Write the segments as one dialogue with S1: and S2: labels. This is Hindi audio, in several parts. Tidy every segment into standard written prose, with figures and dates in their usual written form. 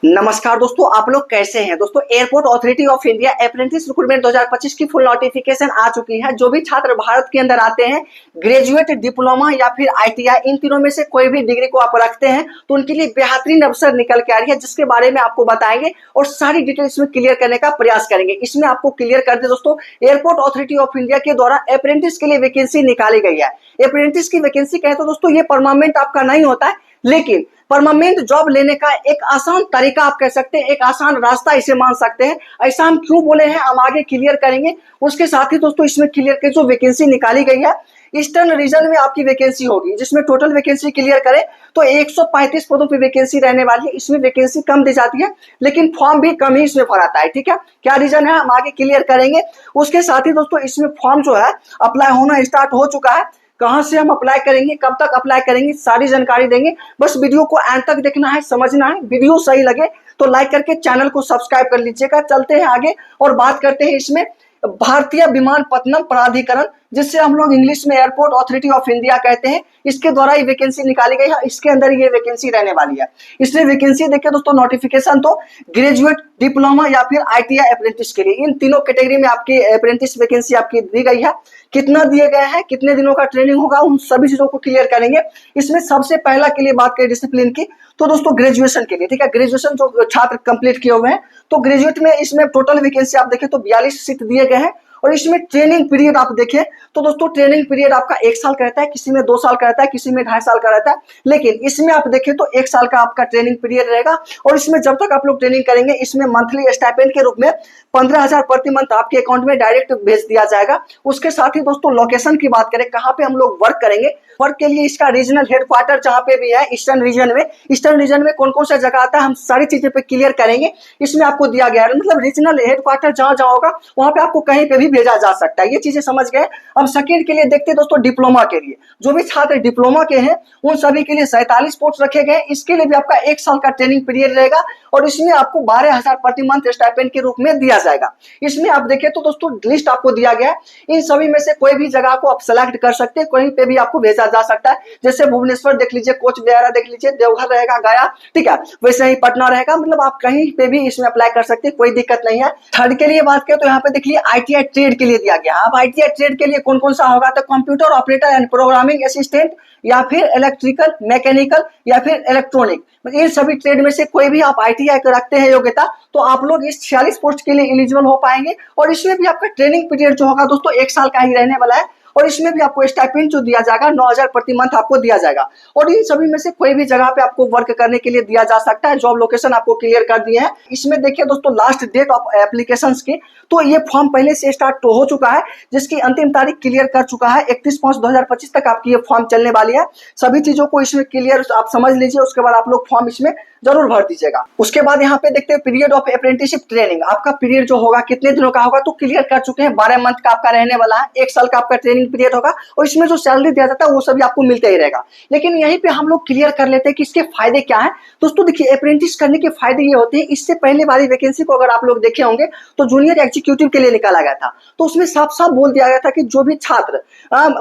S1: नमस्कार दोस्तों, आप लोग कैसे हैं दोस्तों। Airport authority of India apprentice recruitment 2025 की फुल नोटिफिकेशन आ चुकी है। जो भी छात्र भारत के अंदर आते हैं, ग्रेजुएट, डिप्लोमा या फिर आईटीआई, इन तीनों में से कोई भी डिग्री को आप रखते हैं तो उनके लिए बेहतरीन अवसर निकल के आ रही है, जिसके बारे में आपको बताएंगे और सारी डिटेल्स में क्लियर करने का प्रयास करेंगे। इसमें आपको क्लियर कर दे दोस्तों, एयरपोर्ट अथॉरिटी ऑफ इंडिया के द्वारा अप्रेंटिस के लिए वैकेंसी निकाली गई है। अप्रेंटिस की वैकेंसी कहते तो दोस्तों ये परमानेंट आपका नहीं होता है, लेकिन परमानेंट जॉब लेने का एक आसान तरीका आप कह सकते हैं, एक आसान रास्ता इसे मान सकते हैं। ऐसा हम क्यों बोले हैं, हम आगे क्लियर करेंगे। उसके साथ ही दोस्तों इसमें क्लियर के जो वैकेंसी निकाली गई है, ईस्टर्न रीजन में आपकी वैकेंसी होगी, जिसमें टोटल वैकेंसी क्लियर करें तो 135 पदों पर वैकेंसी रहने वाली है। इसमें वैकेंसी कम दी जाती है, लेकिन फॉर्म भी कम ही इसमें भराता है। ठीक है, क्या रीजन है हम आगे क्लियर करेंगे। उसके साथ ही दोस्तों इसमें फॉर्म जो है अप्लाई होना स्टार्ट हो चुका है। कहां से हम अप्लाई करेंगे, कब तक अप्लाई करेंगे, सारी जानकारी देंगे। बस वीडियो को एंड तक देखना है, समझना है। वीडियो सही लगे तो लाइक करके चैनल को सब्सक्राइब कर लीजिएगा। चलते हैं आगे और बात करते हैं इसमें भारतीय विमानपत्तनम प्राधिकरण, जिससे हम लोग इंग्लिश में एयरपोर्ट अथॉरिटी ऑफ इंडिया कहते हैं, इसके द्वारा ये वैकेंसी निकाली गई है। इसके अंदर ये वैकेंसी रहने वाली है। इसलिए वैकेंसी देखिए दोस्तों, नोटिफिकेशन तो ग्रेजुएट, डिप्लोमा या फिर आईटीआई अप्रेंटिस के लिए, इन तीनों कैटेगरी में आपकी अप्रेंटिस वैकेंसी आपकी दी गई है। कितना दिए गए हैं, कितने दिनों का ट्रेनिंग होगा, उन सभी चीजों को क्लियर करेंगे। इसमें सबसे पहला के लिए बात करें डिसिप्लिन की, तो दोस्तों ग्रेजुएशन के लिए, ठीक है, ग्रेजुएशन जो छात्र कंप्लीट किए हुए हैं, तो ग्रेजुएट में इसमें टोटल वैकेंसी आप देखें तो 42 सीट दिए गए हैं। और इसमें ट्रेनिंग पीरियड आप देखें तो दोस्तों ट्रेनिंग पीरियड आपका 1 साल का रहता है, किसी में 2 साल का रहता है, किसी में 2.5 साल का रहता है, लेकिन इसमें आप देखें तो 1 साल का आपका ट्रेनिंग पीरियड रहेगा। और इसमें जब तक आप लोग ट्रेनिंग करेंगे, इसमें मंथली स्टाइपेंड के रूप में 15,000 प्रति मंथ आपके अकाउंट में डायरेक्ट भेज दिया जाएगा। उसके साथ ही दोस्तों लोकेशन की बात करें, कहाँ पे हम लोग वर्क करेंगे, वर्क के लिए इसका रीजनल हेडक्वार्टर जहां पे भी है ईस्टर्न रीजन में, ईस्टर्न रीजन में कौन कौन सा जगह आता है, हम सारी चीजें पे क्लियर करेंगे। इसमें आपको दिया गया है, मतलब रीजनल हेडक्वार्टर जहां जहां होगा वहां पे आपको कहीं पे भी भेजा जा सकता है। ये चीजें समझ गए। अब सेकंड के लिए देखते हैं दोस्तों, डिप्लोमा के लिए, जो भी छात्र डिप्लोमा के हैं उन सभी के लिए 47 पोस्ट रखे गए। इसके लिए भी आपका 1 साल का ट्रेनिंग पीरियड रहेगा और इसमें आपको 12,000 प्रति मंथ स्टाइपेंड के रूप में दिया जाएगा। इसमें आप देखें तो दोस्तों लिस्ट आपको दिया गया है, इन सभी में से कोई भी जगह को आप सेलेक्ट कर सकते हैं, कहीं पे भी आपको भेजा जा सकता है। जैसे भुवनेश्वर देख लीजिए, कोच बिहार देख लीजिए, देवघर रहेगा, गया, ठीक है, वैसे ही पटना रहेगा, मतलब आप कहीं पे भी इसमें अप्लाई कर सकते हैं, कोई दिक्कत नहीं है। थर्ड के लिए बात करें तो यहाँ पे देख लीजिए आईटीआई ट्रेड के लिए दिया गया। अब आईटीआई ट्रेड के लिए कौन कौन सा होगा, तो computer operator and programming assistant, या फिर इलेक्ट्रिकल, मैकेनिकल या फिर इलेक्ट्रॉनिक, इन सभी ट्रेड में से कोई भी आप आईटीआई को रखते हैं योग्यता, तो आप लोग इस 46 पोस्ट के लिए एलिजिबल हो पाएंगे। और इसमें भी आपका ट्रेनिंग पीरियड जो होगा दोस्तों 1 साल का ही रहने वाला है। और इसमें भी आपको स्टाइपेंड जो दिया जाएगा 9,000 प्रति मंथ आपको दिया जाएगा। और इन सभी में से कोई भी जगह पे आपको वर्क करने के लिए दिया जा सकता है। जॉब लोकेशन आपको क्लियर कर दिए हैं। इसमें देखिए दोस्तों लास्ट डेट ऑफ एप्लीकेशंस की, तो ये फॉर्म पहले से स्टार्ट हो चुका है, जिसकी अंतिम तारीख क्लियर कर चुका है। 31/5/2025 तक आपकी ये फॉर्म चलने वाली है। सभी चीजों को इसमें क्लियर आप समझ लीजिए, उसके बाद आप लोग फॉर्म इसमें जरूर भर दीजिएगा। उसके बाद यहाँ पे देखते हैं पीरियड ऑफ अप्रेंटिसशिप ट्रेनिंग, आपका पीरियड जो होगा कितने दिनों का होगा, तो क्लियर कर चुके हैं। 12 मंथ का आपका रहने वाला है, 1 साल का आपका ट्रेनिंग पीरियड होगा। और इसमें जो सैलरी दिया जाता है वो सभी आपको मिलता ही रहेगा। लेकिन यहीं पे हम लोग क्लियर कर लेते हैं कि इसके फायदे क्या है। दोस्तों देखिए, अप्रेंटिस करने के फायदे ये होते हैं, इससे पहले वाली वैकेंसी को अगर आप लोग देखे होंगे तो जूनियर एग्जीक्यूटिव के लिए निकाला गया था, तो उसमें साफ साफ बोल दिया गया था कि जो भी छात्र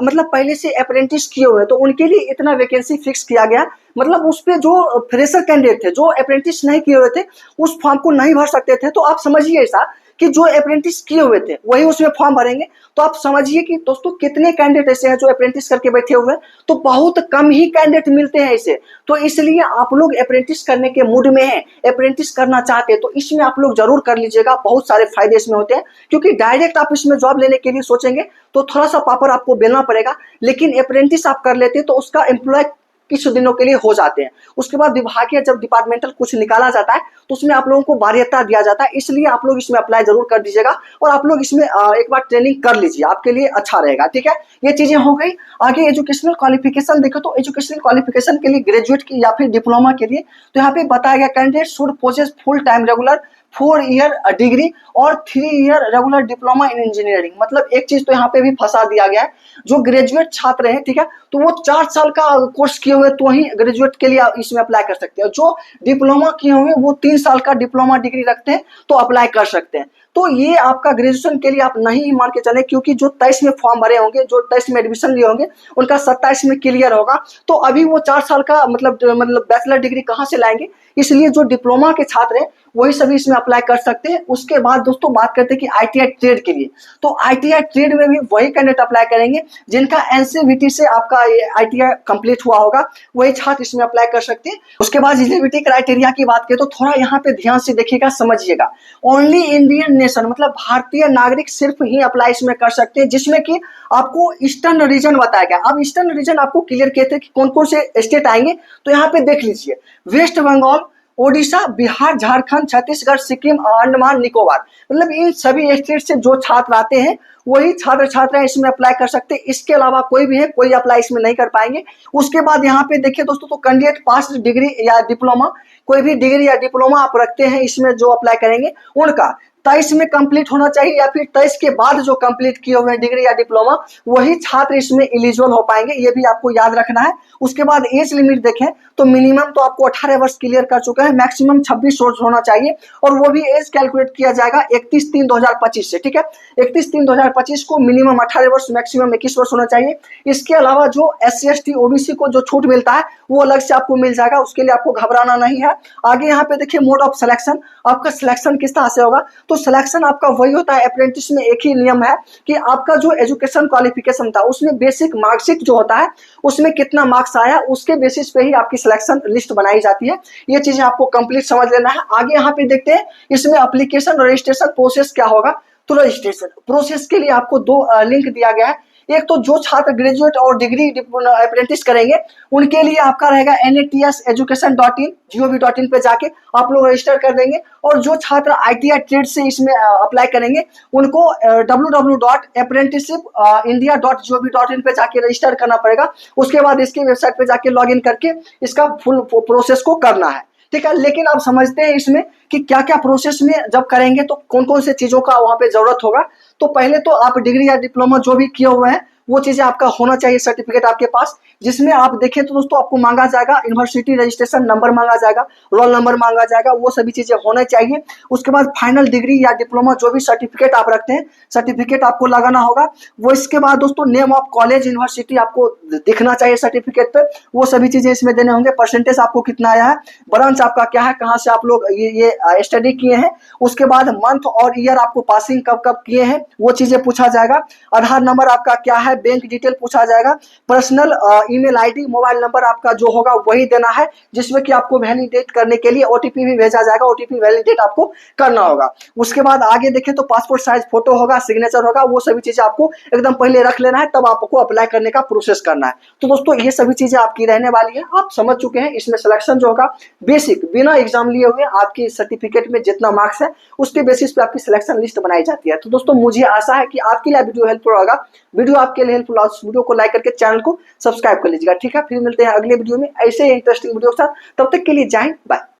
S1: मतलब पहले से अप्रेंटिस किए हुए तो उनके लिए इतना वैकेंसी फिक्स किया गया। मतलब उस पे जो फ्रेशर कैंडिडेट थे, जो अप्रेंटिस नहीं किए हुए थे, उस फॉर्म को नहीं भर सकते थे। तो आप समझिए ऐसा कि जो अप्रेंटिस किए हुए थे वही उसमें फॉर्म भरेंगे। तो आप समझिए कि दोस्तों कितने कैंडिडेट ऐसे हैं जो अप्रेंटिस करके बैठे हुए हैं, तो बहुत कम ही कैंडिडेट मिलते हैं ऐसे। तो इसलिए आप लोग अप्रेंटिस करने के मूड में हैं, अप्रेंटिस करना चाहते हैं, तो इसमें आप लोग जरूर कर लीजिएगा। बहुत सारे फायदे इसमें होते हैं, क्योंकि डायरेक्ट आप इसमें जॉब लेने के लिए सोचेंगे तो थोड़ा सा पापड़ आपको बेलना पड़ेगा। लेकिन अप्रेंटिस आप कर लेते हैं तो उसका एम्प्लॉय कुछ दिनों के लिए हो जाते हैं। उसके बाद विभागीय जब डिपार्टमेंटल कुछ निकाला जाता है तो उसमें आप लोगों को वरीयता दिया जाता है। इसलिए आप लोग इसमें अप्लाई जरूर कर दीजिएगा और आप लोग इसमें एक बार ट्रेनिंग कर लीजिए, आपके लिए अच्छा रहेगा। ठीक है, ये चीजें हो गई। आगे एजुकेशनल क्वालिफिकेशन देखो तो एजुकेशनल क्वालिफिकेशन के लिए ग्रेजुएट की या फिर डिप्लोमा के लिए तो यहाँ पे बताया गया candidate should possess full time regular 4 year degree और 3 year regular diploma in engineering. मतलब एक चीज तो यहाँ पे भी फंसा दिया गया है, जो ग्रेजुएट छात्र हैं, ठीक है, तो वो 4 साल का कोर्स किए हुए तो ही ग्रेजुएट के लिए इसमें अप्लाई कर सकते हैं। जो डिप्लोमा किए हुए वो 3 साल का डिप्लोमा डिग्री रखते हैं तो अप्लाई कर सकते हैं। तो ये आपका ग्रेजुएशन के लिए आप नहीं मान के चले, क्योंकि जो 23 में फॉर्म भरे होंगे, जो 23 में एडमिशन लिए होंगे, उनका 27 में क्लियर होगा। तो अभी वो 4 साल का मतलब बैचलर डिग्री कहाँ से लाएंगे? इसलिए जो डिप्लोमा के छात्र हैं वही सभी इसमें अप्लाई कर सकते हैं। उसके बाद दोस्तों बात करते हैं कि आईटीआई ट्रेड के लिए, तो आईटीआई ट्रेड में भी वही कैंडिडेट अप्लाई करेंगे जिनका एनसीवीटी से आपका आईटीआई कंप्लीट हुआ होगा, वही छात्र इसमें अप्लाई कर सकते हैं। उसके बाद एलिजिबिलिटी क्राइटेरिया की बात करें तो थोड़ा यहाँ पे ध्यान से देखिएगा, समझिएगा। ओनली इंडियन नेशन मतलब भारतीय नागरिक सिर्फ ही अप्लाई इसमें कर सकते हैं, जिसमें कि आपको ईस्टर्न रीजन बताया गया। अब ईस्टर्न रीजन आपको क्लियर कहते हैं कि कौन कौन से स्टेट आएंगे, तो यहाँ पे देख लीजिए, वेस्ट बंगाल, ओडिशा, बिहार, झारखंड, छत्तीसगढ़, सिक्किम, अंडमान निकोबार, मतलब इन सभी स्टेट से जो छात्र आते हैं वही छात्र छात्राएं इसमें अप्लाई कर सकते हैं। इसके अलावा कोई भी है, कोई अप्लाई इसमें नहीं कर पाएंगे। उसके बाद यहाँ पे देखिए दोस्तों, तो कैंडिडेट पास डिग्री या डिप्लोमा, कोई भी डिग्री या डिप्लोमा आप रखते हैं, इसमें जो अप्लाई करेंगे उनका 23 में कंप्लीट होना चाहिए, या फिर 23 के बाद जो कंप्लीट किए हुए हैं डिग्री या डिप्लोमा, वही छात्र इसमें एलिजिबल हो पाएंगे। ये भी आपको याद रखना है। उसके बाद एज लिमिट देखें तो मिनिमम तो आपको 18 वर्ष क्लियर कर चुके हैं, मैक्सिमम 26 वर्ष होना चाहिए, और वो भी एज कैलकुलेट किया जाएगा 31/3/2025 से। ठीक है, 31/3/2025 को मिनिमम 18 वर्ष, मैक्सिमम 21 वर्ष होना चाहिए। इसके अलावा जो SC ST OBC को जो छूट मिलता है वो अलग से आपको मिल जाएगा, उसके लिए आपको घबराना नहीं है। आगे यहाँ पे देखिए मोड ऑफ सिलेक्शन, आपका सिलेक्शन किस तरह से होगा, तो सिलेक्शन आपका वही होता है। अप्रेंटिस में एक ही नियम है कि आपका जो एजुकेशन क्वालिफिकेशन था उसमें बेसिक मार्कशीट जो होता है उसमें कितना मार्क्स आया, उसके बेसिस पे ही आपकी सिलेक्शन लिस्ट बनाई जाती है। ये चीजें आपको कंप्लीट समझ लेना है। आगे यहाँ पे देखते हैं इसमें एप्लीकेशन रजिस्ट्रेशन प्रोसेस क्या होगा। तो रजिस्ट्रेशन प्रोसेस के लिए आपको 2 लिंक दिया गया है। एक तो जो छात्र ग्रेजुएट और डिग्री अप्रेंटिस करेंगे उनके लिए आपका रहेगा NATS-education.in gov.in पे जाके आप लोग रजिस्टर कर देंगे, और जो छात्र ITI ट्रेड से इसमें अप्लाई करेंगे उनको www.apprenticeshipindia.gov.in पे जाके रजिस्टर करना पड़ेगा। उसके बाद इसकी वेबसाइट पे जाके लॉग इन करके इसका फुल प्रोसेस को करना है। ठीक है, लेकिन आप समझते हैं इसमें कि क्या क्या प्रोसेस में जब करेंगे तो कौन कौन से चीजों का वहां पे जरूरत होगा। तो पहले तो आप डिग्री या डिप्लोमा जो भी किए हुए हैं वो चीजें आपका होना चाहिए, सर्टिफिकेट आपके पास, जिसमें आप देखें तो दोस्तों आपको मांगा जाएगा यूनिवर्सिटी रजिस्ट्रेशन नंबर मांगा जाएगा, रोल नंबर मांगा जाएगा, वो सभी चीजें होना चाहिए। उसके बाद फाइनल डिग्री या डिप्लोमा जो भी सर्टिफिकेट आप रखते हैं सर्टिफिकेट आपको लगाना होगा। वो इसके बाद दोस्तों नेम ऑफ कॉलेज यूनिवर्सिटी आपको दिखना चाहिए सर्टिफिकेट पे, वो सभी चीजें इसमें देने होंगे। परसेंटेज आपको कितना आया है, ब्रांच आपका क्या है, कहाँ से आप लोग ये स्टडी किए हैं। उसके बाद मंथ और ईयर आपको पासिंग कब कब किए हैं वो चीजें पूछा जाएगा। आधार नंबर आपका क्या है, बैंक डिटेल पूछा जाएगा। Personal email ID, mobile number आपका जो होगा वही देना है, जिसमें कि आपको वैलिडेट करने के लिए OTP भी भेजा जाएगा, OTP वैलिडेट आपको करना होगा। उसके बाद आगे देखें तो पासपोर्ट साइज फोटो होगा, सिग्नेचर होगा, वो सभी चीजें आपको एकदम पहले रख लेना है, तब आपको अप्लाई करने का प्रोसेस करना है। तो दोस्तों ये सभी चीजें आपकी रहने वाली है, आप समझ चुके हैं। इसमें सिलेक्शन जो होगा बेसिक बिना एग्जाम लिए हुए आपकी सर्टिफिकेट में जितना मार्क्स है उसके बेसिस पे आपकी सिलेक्शन लिस्ट बनाई जाती है। तो दोस्तों मुझे आशा है कि आपके लिए वीडियो हेल्पफुल होगा। वीडियो आपके लिए हेल्पफुल, वीडियो को लाइक करके चैनल को सब्सक्राइब कर लीजिएगा। ठीक है, फिर मिलते हैं अगले वीडियो में ऐसे इंटरेस्टिंग वीडियो के साथ। तब तक के लिए जय हिंद, बाय।